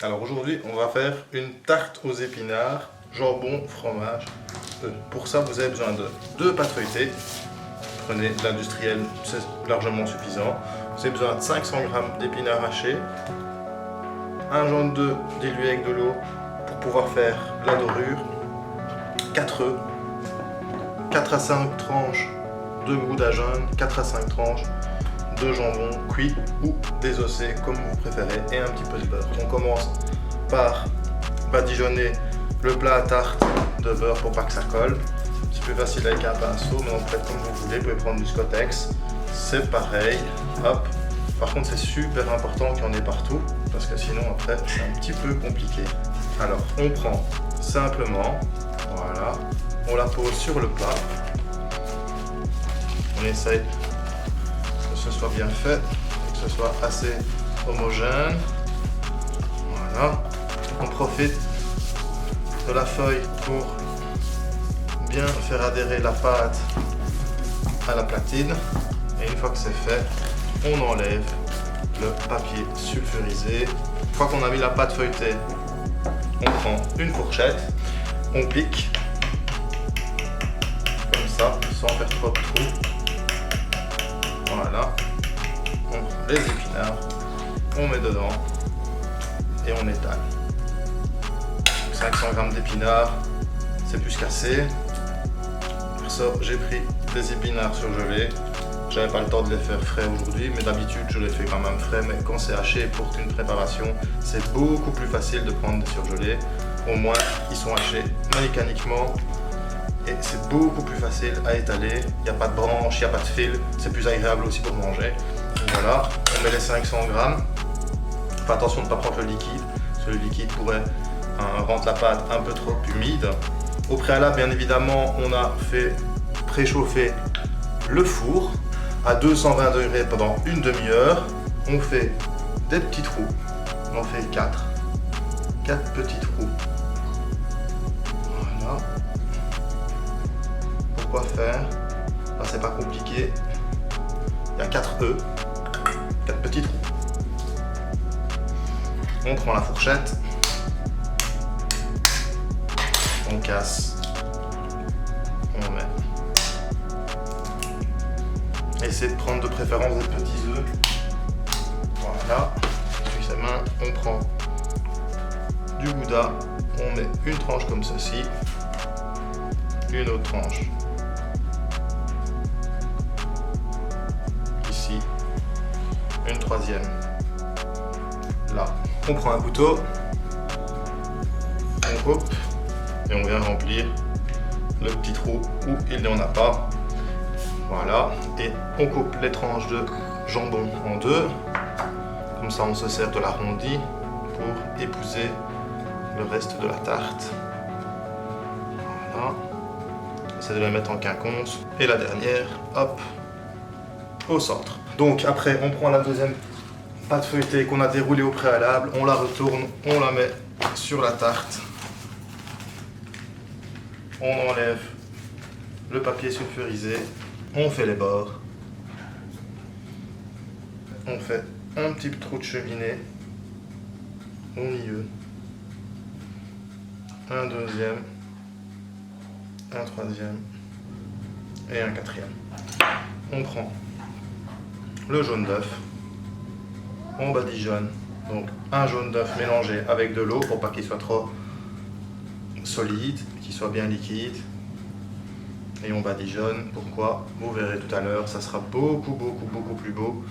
Alors aujourd'hui, on va faire une tarte aux épinards, jambon, fromage, œufs. Pour ça, vous avez besoin de 2 pâtes feuilletées. Prenez de l'industriel, c'est largement suffisant. Vous avez besoin de 500 g d'épinards hachés, un jaune d'œuf dilué avec de l'eau pour pouvoir faire la dorure, 4 œufs, 4 à 5 tranches de gouda jaune, 4 à 5 tranches de jambon cuit ou désossé comme vous préférez et un petit peu de beurre. On commence par badigeonner le plat à tarte de beurre pour pas que ça colle. C'est plus facile avec un pinceau, mais en fait comme vous voulez, vous pouvez prendre du Scottex. C'est pareil, hop. Par contre c'est super important qu'il y en ait partout parce que sinon après c'est un petit peu compliqué. Alors on prend simplement, voilà, on la pose sur le plat. On essaye que ce soit bien fait, que ce soit assez homogène. Voilà. On profite de la feuille pour bien faire adhérer la pâte à la platine. Et une fois que c'est fait, on enlève le papier sulfurisé. Une fois qu'on a mis la pâte feuilletée, on prend une fourchette, on pique comme ça, sans faire trop de trous. Voilà, on prend les épinards, on met dedans et on étale. 500 g d'épinards, c'est plus qu'assez. Pour ça, j'ai pris des épinards surgelés. J'avais pas le temps de les faire frais aujourd'hui, mais d'habitude je les fais quand même frais. Mais quand c'est haché pour une préparation, c'est beaucoup plus facile de prendre des surgelés. Au moins, ils sont hachés mécaniquement. Et c'est beaucoup plus facile à étaler, il n'y a pas de branche, il n'y a pas de fil, c'est plus agréable aussi pour manger. Donc voilà, on met les 500 g. Faites attention de ne pas prendre le liquide, parce que le liquide pourrait rendre la pâte un peu trop humide. Au préalable, bien évidemment, on a fait préchauffer le four à 220 degrés pendant une demi-heure. On fait des petits trous, on en fait 4 petits trous. Voilà. Quoi faire? C'est pas compliqué. Il y a 4 œufs, 4 petits trous. On prend la fourchette, on casse, on met. Essayez de prendre de préférence des petits œufs. Voilà. Puis sa main, on prend du gouda, on met une tranche comme ceci, une autre tranche. Une troisième là. On prend un couteau, on coupe et on vient remplir le petit trou où il n'y en a pas. Voilà, et on coupe les tranches de jambon en deux. Comme ça on se sert de l'arrondi pour épouser le reste de la tarte. Voilà, c'est de la mettre en quinconce. Et la dernière, hop, au centre. Donc après on prend la deuxième pâte feuilletée qu'on a déroulée au préalable, on la retourne, on la met sur la tarte. On enlève le papier sulfurisé, on fait les bords. On fait un petit trou de cheminée au milieu. Un deuxième, un troisième et un quatrième. On prend le jaune d'œuf, on badigeonne, donc un jaune d'œuf mélangé avec de l'eau pour pas qu'il soit trop solide, qu'il soit bien liquide, et on badigeonne. Pourquoi? Vous verrez tout à l'heure, ça sera beaucoup plus beau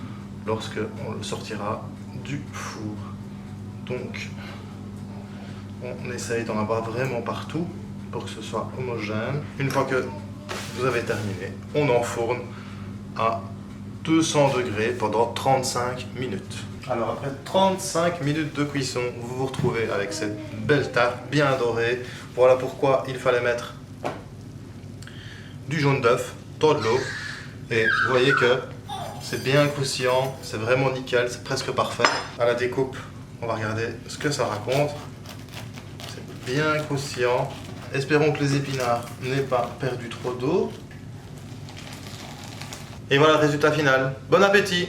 lorsque on le sortira du four. Donc on essaye d'en avoir vraiment partout pour que ce soit homogène. Une fois que vous avez terminé, on enfourne à 200 degrés pendant 35 minutes. Alors après 35 minutes de cuisson, vous vous retrouvez avec cette belle tarte bien dorée. Voilà pourquoi il fallait mettre du jaune d'œuf dans de l'eau. Et vous voyez que c'est bien croustillant, c'est vraiment nickel, c'est presque parfait. À la découpe, on va regarder ce que ça raconte. C'est bien croustillant. Espérons que les épinards n'aient pas perdu trop d'eau. Et voilà le résultat final. Bon appétit!